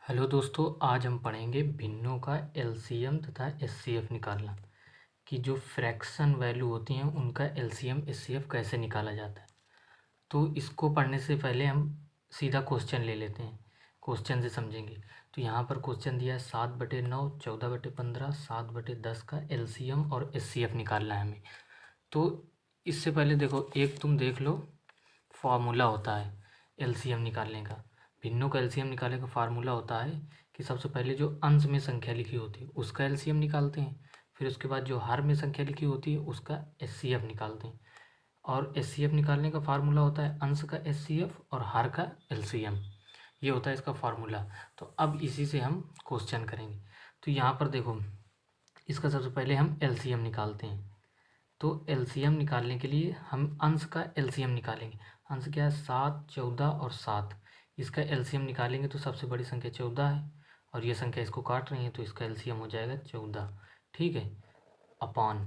Hello दोस्तों, आज हम पढ़ेंगे भिन्नों का एलसीएम तथा एचसीएफ निकालना कि जो फ्रैक्शन वैल्यू होती हैं उनका एलसीएम एचसीएफ कैसे निकाला जाता है। तो इसको पढ़ने से पहले हम सीधा क्वेश्चन ले लेते हैं, क्वेश्चन से समझेंगे। तो यहाँ पर क्वेश्चन दिया है 7/9, 14/15, 7/10 का एलसीएम और एचसीएफ निकालना है हमें। तो इससे पहले देखो, एक तुम देख लो, फार्मूला होता है एलसीएम निकालने का। भिन्नों का एलसीएम निकालने का फार्मूला होता है कि सबसे पहले जो अंश में संख्या लिखी होती है उसका एलसीएम निकालते हैं, फिर उसके बाद जो हर में संख्या लिखी होती है उसका एचसीएफ निकालते हैं। और एचसीएफ निकालने का फार्मूला होता है अंश का एचसीएफ और हर का एलसीएम। ये होता है इसका फार्मूला। तो अब इसी से हम क्वेश्चन करेंगे। तो यहाँ पर देखो, इसका सबसे पहले हम एलसीएम निकालते हैं। तो एलसीएम निकालने के लिए हम अंश का एलसीएम निकालेंगे। अंश क्या है? 7, 14 और 7। इसका एलसीएम निकालेंगे तो सबसे बड़ी संख्या 14 है और ये संख्या इसको काट रही है, तो इसका एलसीएम हो जाएगा 14। ठीक है, अपॉन।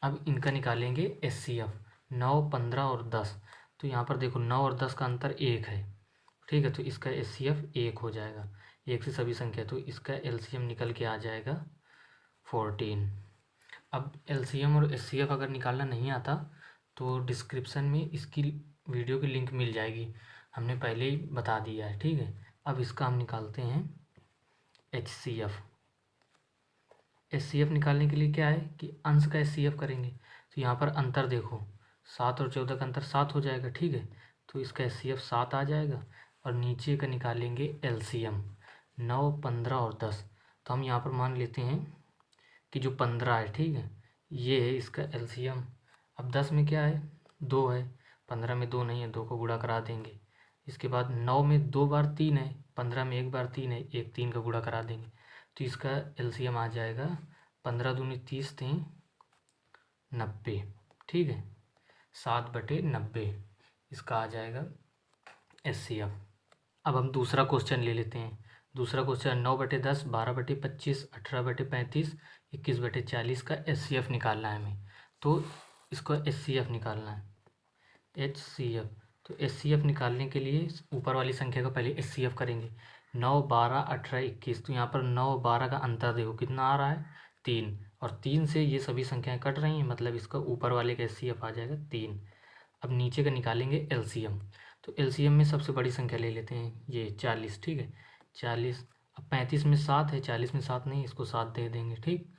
अब इनका निकालेंगे एचसीएफ, 9, 15 और 10। तो यहाँ पर देखो 9 और 10 का अंतर 1 है। ठीक है, तो इसका एचसीएफ 1 हो जाएगा। 1 से सभी संख्या, तो इसका एलसीएम निकल के आ जाएगा 14। अब एलसीएम और एचसीएफ अगर निकालना नहीं आता तो डिस्क्रिप्शन में इसकी वीडियो की लिंक मिल जाएगी, हमने पहले ही बता दिया है। ठीक है, अब इसका हम निकालते हैं एचसीएफ। एचसीएफ निकालने के लिए क्या है कि अंश का एचसीएफ करेंगे। तो यहाँ पर अंतर देखो, 7 और 14 का अंतर 7 हो जाएगा। ठीक है, तो इसका एचसीएफ 7 आ जाएगा। और नीचे का निकालेंगे एलसीएम, 9, 15 और 10। तो हम यहाँ पर मान लेते हैं कि जो 15 है, ठीक है, ये है इसका एलसीएम। अब 10 में क्या है? 2 है। 15 में 2 नहीं है, 2 को गुणा करा देंगे। इसके बाद 9 में 2 बार 3 है, 15 में 1 बार 3 है, 1 3 का गुणा करा देंगे। तो इसका एलसीएम आ जाएगा 15 दूनी 30 3 90। ठीक है, 7/90 इसका आ जाएगा एचसीएफ। अब हम दूसरा क्वेश्चन ले लेते हैं। दूसरा क्वेश्चन 9/10, 12/25, 18/35, 21/40 का एचसीएफ निकालना है हमें। तो इसको एचसीएफ निकालना है, एचसीएफ। तो एचसीएफ निकालने के लिए ऊपर वाली संख्या का पहले एचसीएफ करेंगे। 9, 12, 18, 21। तो यहाँ पर 9, 12 का अंतर देखो कितना आ रहा है? 3। और 3 से ये सभी संख्याएं कट रही हैं, मतलब इसका ऊपर वाले का एचसीएफ आ जाएगा 3। अब नीचे का निकालेंगे एलसीएम। तो एलसीएम में सबसे बड़ी संख्या ले लेते हैं, ये 40। ठीक है, 40। अब 35 में 7 है, 40 में 7 नहीं, इसको 7 दे देंगे। ठीक,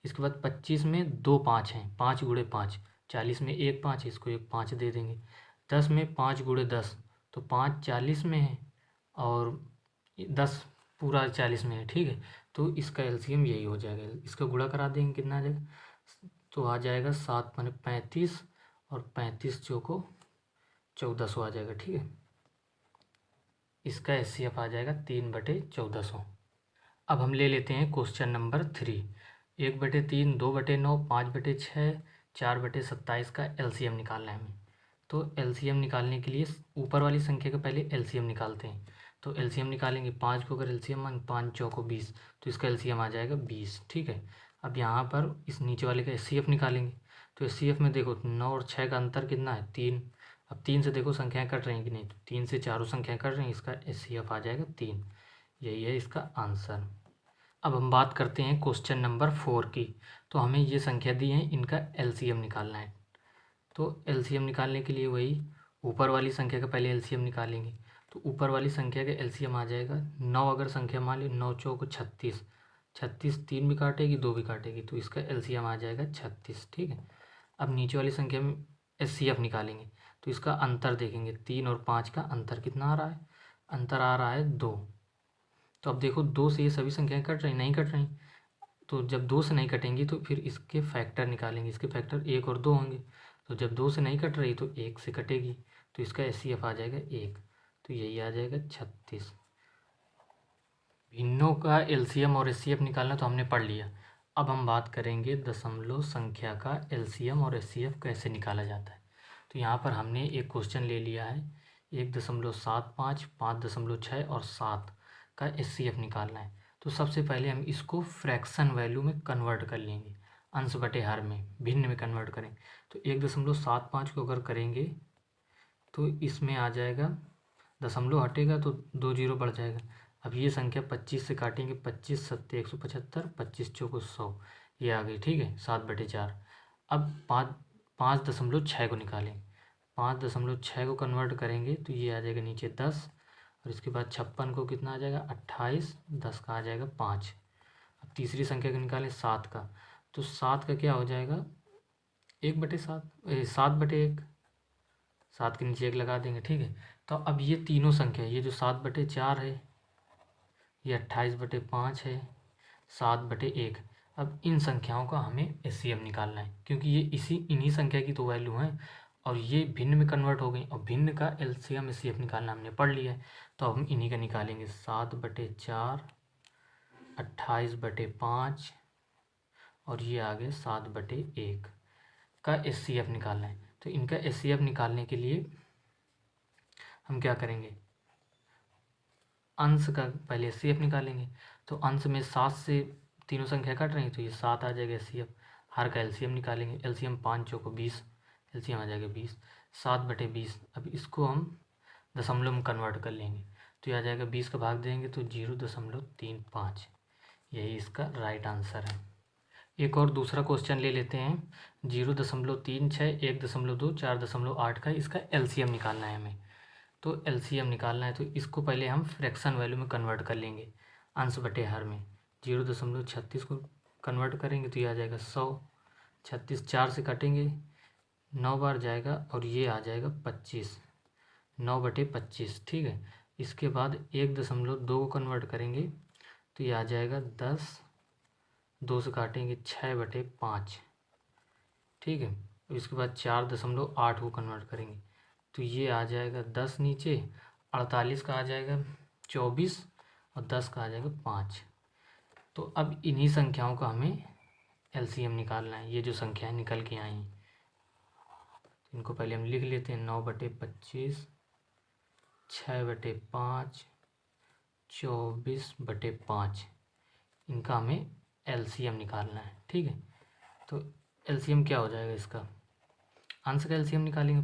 इसके बाद 25 में 2 5 हैं, 5 गुणे 5। 40 में 1 5 है, इसको 1 5 दे देंगे। 10 में 5 गुणे 10, तो 5 40 में है और 10 पूरा 40 में है। ठीक है, तो इसका एलसीएम यही हो जाएगा। इसका गुणा करा देंगे, कितना आ जाएगा? तो आ जाएगा 7 माने 35 और 35 चौको 1400 आ जाएगा। ठीक है, इसका एचसीएफ आ जाएगा 3/1400। अब हम ले लेते हैं क्वेश्चन नंबर 3। 1/3, 2/9, 5/6, 4/27 का एलसीएम निकालना है हमें। तो एलसीएम निकालने के लिए ऊपर वाली संख्या का पहले एलसीएम निकालते हैं। तो एलसीएम निकालेंगे, 5 को अगर एलसीएम मान, 5 चौको 20, तो इसका एलसीएम आ जाएगा 20। ठीक है, अब यहाँ पर इस नीचे वाले का एचसीएफ निकालेंगे। तो एचसीएफ में देखो 9 और 6 का अंतर कितना है? 3। अब 3 से देखो संख्याएं कट रही हैं कि नहीं, तो 3 से चारों संख्याएं कट रही हैं, इसका एचसीएफ आ जाएगा 3। यही है इसका आंसर। अब हम बात करते हैं क्वेश्चन नंबर 4 की। तो हमें ये संख्या दी है, इनका एलसीएम निकालना है। तो एलसीएम निकालने के लिए वही ऊपर वाली संख्या का पहले एलसीएम निकालेंगे। तो ऊपर वाली संख्या का एलसीएम आ जाएगा 9। अगर संख्या मान ली 9 चौको 36, 36 3 भी काटेगी, 2 भी काटेगी, तो इसका एलसीएम आ जाएगा 36। ठीक है, अब नीचे वाली संख्या में एचसीएफ निकालेंगे। तो इसका अंतर देखेंगे, 3 और 5 का अंतर कितना आ रहा है? अंतर आ रहा है 2। तो अब देखो 2 से ये सभी संख्याएं कट रही नहीं कट रही, तो जब 2 से नहीं कटेंगी तो फिर इसके फैक्टर निकालेंगे। इसके फैक्टर 1 और 2 होंगे। तो जब 2 से नहीं कट रही तो 1 से कटेगी, तो इसका एचसीएफ आ जाएगा 1। तो यही आ जाएगा 36। भिन्नों का एलसीएम और एचसीएफ निकालना तो हमने पढ़ लिया। अब हम बात करेंगे दशमलव संख्या का एलसीएम और एचसीएफ कैसे निकाला जाता है। तो यहाँ पर हमने एक क्वेश्चन ले लिया है, 1.75, 5.6 और 7 का एचसीएफ निकालना है। तो सबसे पहले हम इसको फ्रैक्शन वैल्यू में कन्वर्ट कर लेंगे, अंश बटे हर में, भिन्न में कन्वर्ट करें। तो 1.75 को अगर करेंगे तो इसमें आ जाएगा, दशमलव हटेगा तो 2 जीरो बढ़ जाएगा। अब ये संख्या 25 से काटेंगे, 25 सत्ते 175, 25 चौको 100, ये आ गई, ठीक है, 7/4। अब 5.6 को निकालें, 5.6 को कन्वर्ट करेंगे तो ये आ जाएगा नीचे 10, और इसके बाद 56 को कितना आ जाएगा 28, 10 का आ जाएगा 5। अब तीसरी संख्या को निकालें 7 का, तो 7 का क्या हो जाएगा 1/7, 7/1, 7 के नीचे 1 लगा देंगे, ठीक है। तो अब ये तीनों संख्या, ये जो 7/4 है, ये 28/5 है, 7/1, अब इन संख्याओं का हमें एचसीएफ निकालना है, क्योंकि ये इन्हीं संख्या की तो वैल्यू है और ये भिन्न में कन्वर्ट हो गई, और भिन्न का एलसीएम एचसीएफ निकालना हमने पढ़ लिया है, तो अब हम इन्हीं का निकालेंगे। 7/4, 28/5 और ये आ गया 7/1 का एचसीएफ निकालना है। तो इनका एचसीएफ निकालने के लिए हम क्या करेंगे, अंश का पहले एचसीएफ निकालेंगे। तो अंश में 7 से तीनों संख्या कट रही, तो ये 7 आ जाएगा एचसीएफ। हर का एलसीएम निकालेंगे, एलसीएम 5 चौको 20, एलसीएम आ जाएगा 20, 7/20। अब इसको हम दशमलव में कन्वर्ट कर लेंगे, तो ये आ जाएगा 20 का भाग देंगे तो 0.35, यही इसका राइट आंसर है। एक और दूसरा क्वेश्चन ले लेते हैं। 0.36, 1.2, 4.8 का इसका एलसीएम निकालना है हमें। तो एलसीएम निकालना है तो इसको पहले हम फ्रैक्शन वैल्यू में कन्वर्ट कर लेंगे, अंश बटे हर में। 0.36 को कन्वर्ट करेंगे तो ये आ जाएगा 100, 36 4 से काटेंगे 9 बार जाएगा और ये आ जाएगा 25, 9/25, ठीक है। इसके बाद 1.2 को कन्वर्ट करेंगे तो ये आ जाएगा 10, 2 से काटेंगे 6/5, ठीक है। इसके बाद 4.8 को कन्वर्ट करेंगे तो ये आ जाएगा 10, नीचे 48 का आ जाएगा 24 और 10 का आ जाएगा 5। तो अब इन्हीं संख्याओं का हमें एलसीएम निकालना है। ये जो संख्याएं निकल के आई तो इनको पहले हम लिख लेते हैं। 9/25, 6/5, 24/5, इनका हमें एलसीएम निकालना है, ठीक है। तो एलसीएम क्या हो जाएगा इसका, अंश का एलसीएम निकालेंगे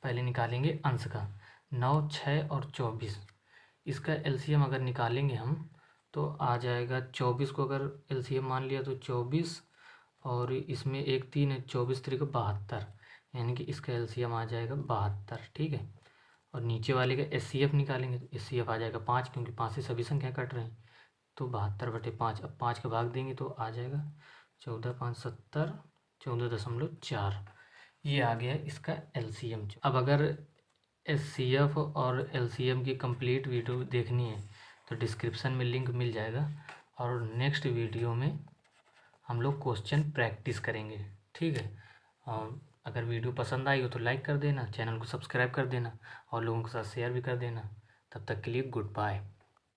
पहले निकालेंगे अंश का। 9, 6 और 24, इसका एलसीएम अगर निकालेंगे हम तो आ जाएगा 24 को अगर एलसीएम मान लिया तो 24, और इसमें 1 3 है, 24 3 का 72, यानी कि इसका एलसीएम आ जाएगा 72, ठीक है। और नीचे वाले का एचसीएफ निकालेंगे तो एचसीएफ आ जाएगा 5, क्योंकि 5 से सभी संख्या कट रहे हैं, तो 72/5। अब 5 का भाग देंगे तो आ जाएगा 14, 5 70, 14.4, ये आ गया इसका एलसीएम। अब अगर एचसीएफ और एलसीएम की कंप्लीट वीडियो देखनी है तो डिस्क्रिप्शन में लिंक मिल जाएगा, और नेक्स्ट वीडियो में हम लोग क्वेश्चन प्रैक्टिस करेंगे, ठीक है। और अगर वीडियो पसंद आई हो तो लाइक कर देना, चैनल को सब्सक्राइब कर देना और लोगों के साथ शेयर भी कर देना। तब तक के लिए गुड बाय।